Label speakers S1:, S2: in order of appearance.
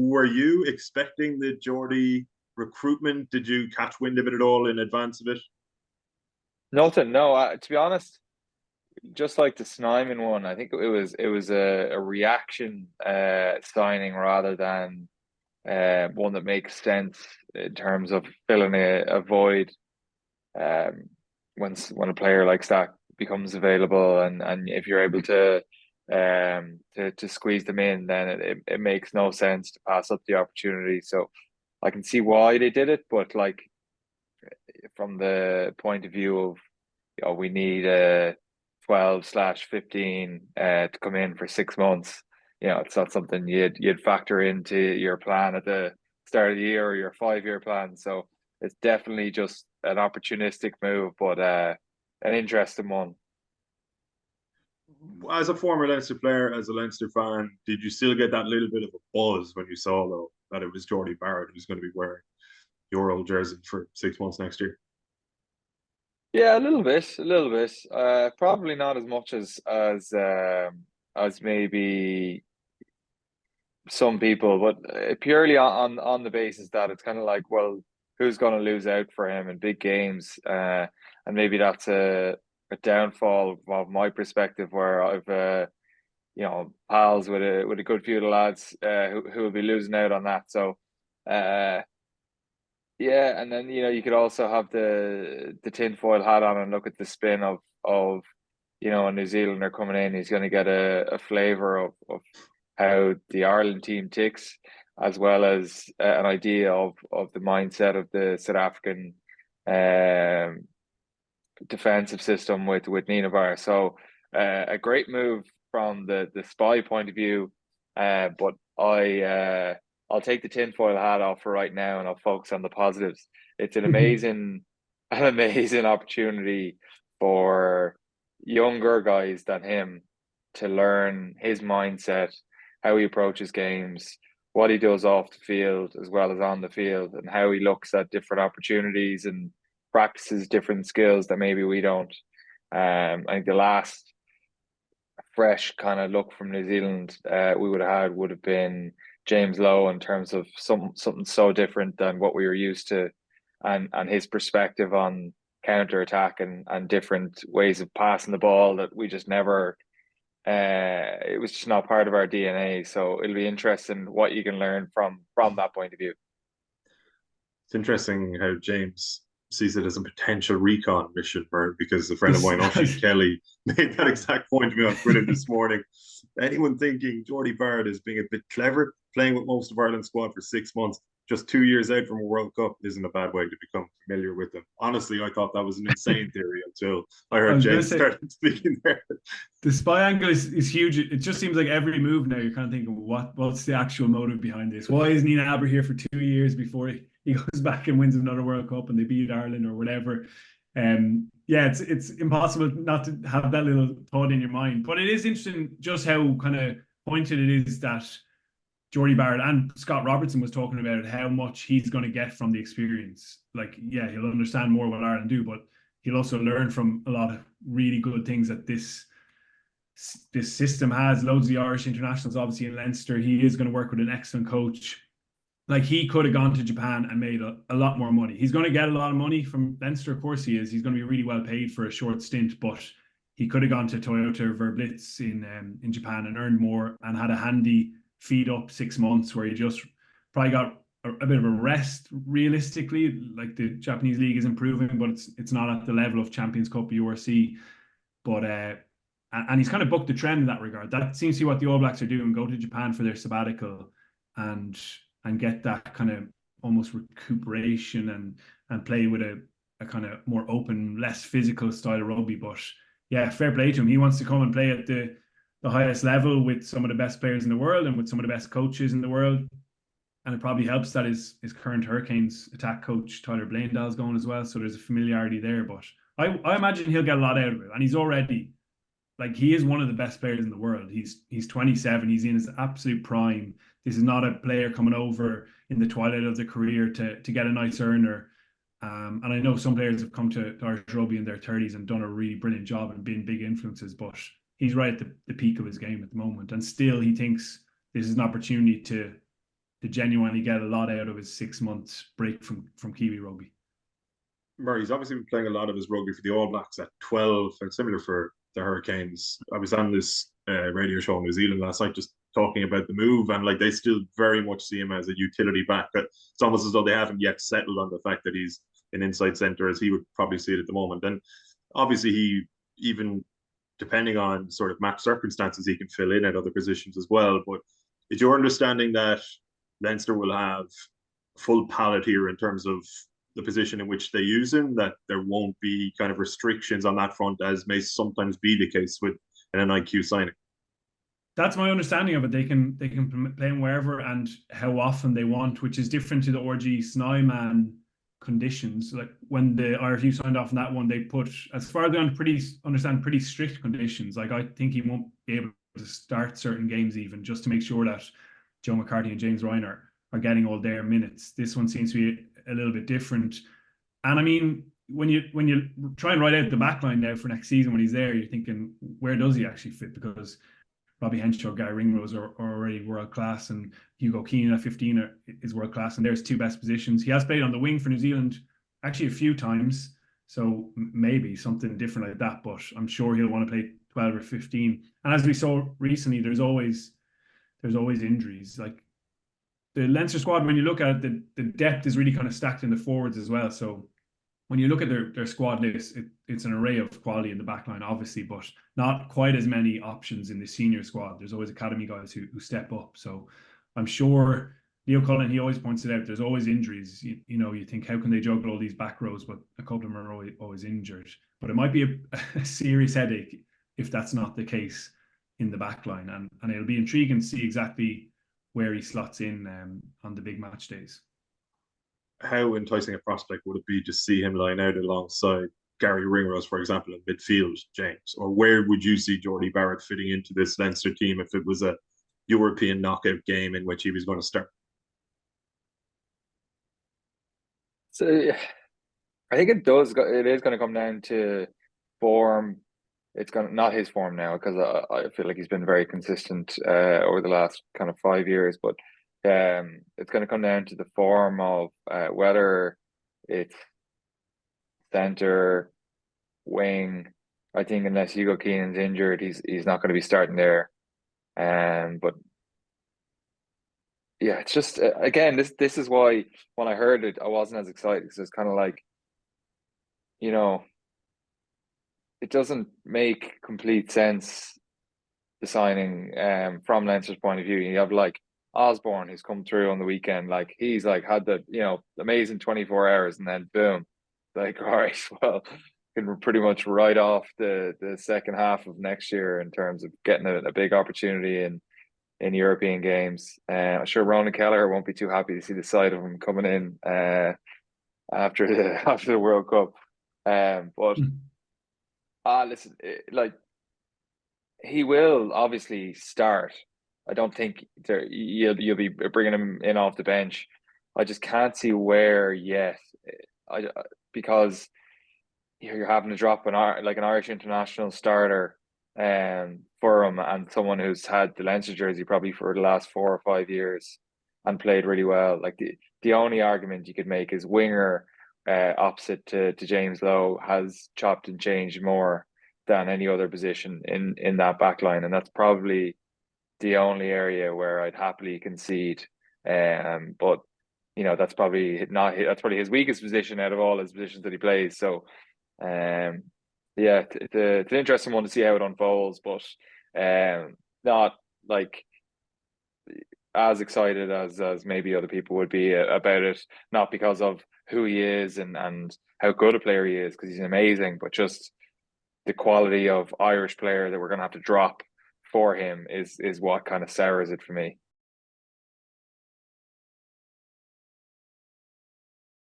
S1: Were you expecting the Jordie recruitment? Did you catch wind of it at all in advance of it?
S2: Nothing. No, to be honest, just like the Snyman one, I think it was a reaction signing rather than one that makes sense in terms of filling a void um, when a player like that becomes available, and if you're able to squeeze them in, then it makes no sense to pass up the opportunity. So I can see why they did it, but like from the point of view of we need a 12/15 to come in for 6 months. It's not something you'd factor into your plan at the start of the year or your 5-year plan. So it's definitely just an opportunistic move, but an interesting one.
S1: As a former Leinster player, as a Leinster fan, did you still get that little bit of a buzz when you saw though that it was Jordie Barrett who's going to be wearing your old jersey for 6 months next year?
S2: Yeah, a little bit, a little bit. Probably not as much as maybe some people, but purely on the basis that it's kind of like, well, who's going to lose out for him in big games? And maybe that's a downfall of my perspective, where I've pals with a good few of the lads who will be losing out on that. So uh, yeah, and then you could also have the tinfoil hat on and look at the spin of a New Zealander coming in. He's going to get a flavour of how the Ireland team ticks, as well as an idea of the mindset of the South African um, defensive system with Ninavar. So a great move from the spy point of view, but I'll take the tinfoil hat off for right now and I'll focus on the positives. It's an amazing an amazing opportunity for younger guys than him to learn his mindset, how he approaches games, what he does off the field as well as on the field, and how he looks at different opportunities and practices different skills that maybe we don't. I think the last fresh kind of look from New Zealand we would have been James Lowe, in terms of something so different than what we were used to, and his perspective on counter attack and different ways of passing the ball that we just never. It was just not part of our DNA. So it'll be interesting what you can learn from that point of view.
S1: It's interesting how James sees it as a potential recon mission for him, because a friend of
S3: This,
S1: mine, Oisin Kelly, made that exact point to me on Twitter this morning. Anyone thinking Jordie Barrett is being a bit clever, playing with most of Ireland's squad for 6 months, just 2 years out from a World Cup, isn't a bad way to become familiar with them. Honestly, I thought that was an insane theory until I heard James started speaking there.
S3: The spy angle is huge. It just seems like every move now you're kind of thinking, what's the actual motive behind this? Why is Nina Aber here for 2 years before he goes back and wins another World Cup and they beat Ireland or whatever? Yeah, it's impossible not to have that little thought in your mind. But it is interesting just how kind of pointed it is that Jordie Barrett and Scott Robertson was talking about how much he's going to get from the experience. Like, yeah, he'll understand more what Ireland do, but he'll also learn from a lot of really good things that this system has. Loads of the Irish internationals, obviously in Leinster. He is going to work with an excellent coach. Like, he could have gone to Japan and made a lot more money. He's going to get a lot of money from Leinster, of course he is. He's going to be really well paid for a short stint, but he could have gone to Toyota Verblitz in Japan and earned more and had a handy feed up 6 months where he just probably got a bit of a rest. Realistically, like, the Japanese league is improving, but it's not at the level of Champions Cup, URC. But and he's kind of booked the trend in that regard. That seems to be what the All Blacks are doing: go to Japan for their sabbatical and get that kind of almost recuperation and play with a kind of more open, less physical style of rugby. But yeah, fair play to him. He wants to come and play at the highest level with some of the best players in the world and with some of the best coaches in the world. And it probably helps that his current Hurricanes attack coach, Tyler Blaindale's going as well. So there's a familiarity there. But I imagine he'll get a lot out of it. And he's already, like, he is one of the best players in the world. He's 27. He's in his absolute prime. This is not a player coming over in the twilight of their career to get a nice earner. And I know some players have come to Irish rugby in their 30s and done a really brilliant job and been big influences, but he's right at the peak of his game at the moment. And still he thinks this is an opportunity to genuinely get a lot out of his 6 months break from Kiwi rugby.
S1: Murray's obviously been playing a lot of his rugby for the All Blacks at 12, and similar for the Hurricanes. I was on this radio show in New Zealand last night just talking about the move, and like they still very much see him as a utility back. But it's almost as though they haven't yet settled on the fact that he's an inside centre, as he would probably see it at the moment. And obviously, he, even depending on sort of match circumstances, he can fill in at other positions as well. But is your understanding that Leinster will have full palette here in terms of the position in which they use him, that there won't be kind of restrictions on that front, as may sometimes be the case with an NIQ signing?
S3: That's my understanding of it. They can play him wherever and how often they want, which is different to the RG Snyman conditions. Like when the RFU signed off on that one, they put, as far as I understand, pretty strict conditions. Like I think he won't be able to start certain games even, just to make sure that Joe McCarthy and James Ryan are getting all their minutes. This one seems to be a little bit different. And I mean, when you try and write out the backline now for next season when he's there, you're thinking, where does he actually fit? Because Robbie Henshaw, Guy Ringrose are already world class, and Hugo Keenan at 15 is world class, and there's two best positions. He has played on the wing for New Zealand actually a few times, so maybe something different like that, but I'm sure he'll want to play 12 or 15. And as we saw recently, there's always injuries. Like the Leinster squad, when you look at it, the depth is really kind of stacked in the forwards as well. So when you look at their squad list, it's an array of quality in the backline, obviously, but not quite as many options in the senior squad. There's always academy guys who step up. So I'm sure Leo Cullen, he always points it out, there's always injuries. You think, how can they juggle all these back rows? But a couple of them are always injured. But it might be a serious headache if that's not the case in the backline. And it'll be intriguing to see exactly where he slots in on the big match days.
S1: How enticing a prospect would it be to see him line out alongside Gary Ringrose, for example, in midfield, James? Or where would you see Jordie Barrett fitting into this Leinster team if it was a European knockout game in which he was going to start?
S2: So I think it is going to come down to form. It's not his form now, because I feel like he's been very consistent over the last kind of 5 years, but it's going to come down to the form of whether it's centre, wing. I think unless Hugo Keenan's injured, he's not going to be starting there. But yeah, it's just again, this is why when I heard it, I wasn't as excited, because it's kind of like, it doesn't make complete sense, the signing from Leinster's point of view. You have like Osborne, who's come through on the weekend, like he's like had the amazing 24 hours, and then boom, like, all right, well, can pretty much write off the second half of next year in terms of getting a big opportunity in European games. I'm sure Ronan Kelleher won't be too happy to see the sight of him coming in after the World Cup. But listen, like, he will obviously start. I don't think you'll be bringing him in off the bench. I just can't see where yet. Because you're having to drop an Irish international starter for him, and someone who's had the Leinster jersey probably for the last 4 or 5 years and played really well. Like the only argument you could make is winger opposite to James Lowe has chopped and changed more than any other position in that back line, and that's probably the only area where I'd happily concede. But that's probably his weakest position out of all his positions that he plays. So yeah, it's an interesting one to see how it unfolds, but not like as excited as maybe other people would be about it, not because of who he is and how good a player he is, because he's amazing, but just the quality of Irish player that we're going to have to drop for him is what kind of sours it for me.